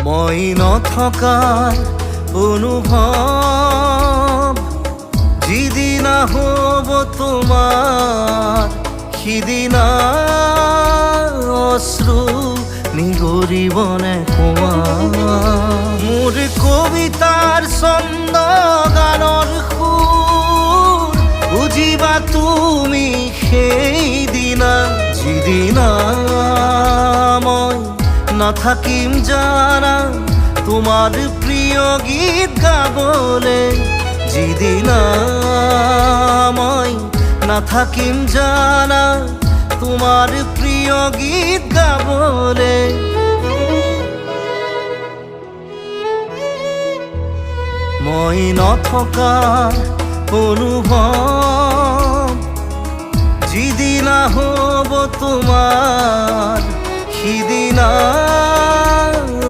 মই নথকাৰ অনুভৱ যিদিনা হ'ব তোমাৰ সিদিনা অশ্ৰু নিগৰিবনে কোৱা মোৰ কবিতাৰ ছন্দ গানৰ সুৰ বুজিবা তুমি সেইদিনা যিদিনা মই নাথাকিম জানা তোমাৰ প্ৰিয় গীত গাবলে যিদিনা মই নাথাকিম জানা তোমাৰ প্ৰিয় গীত গাবলে মই নথকাৰ অনুভৱ যিদিনা হ'ব তোমাৰ সিদিনা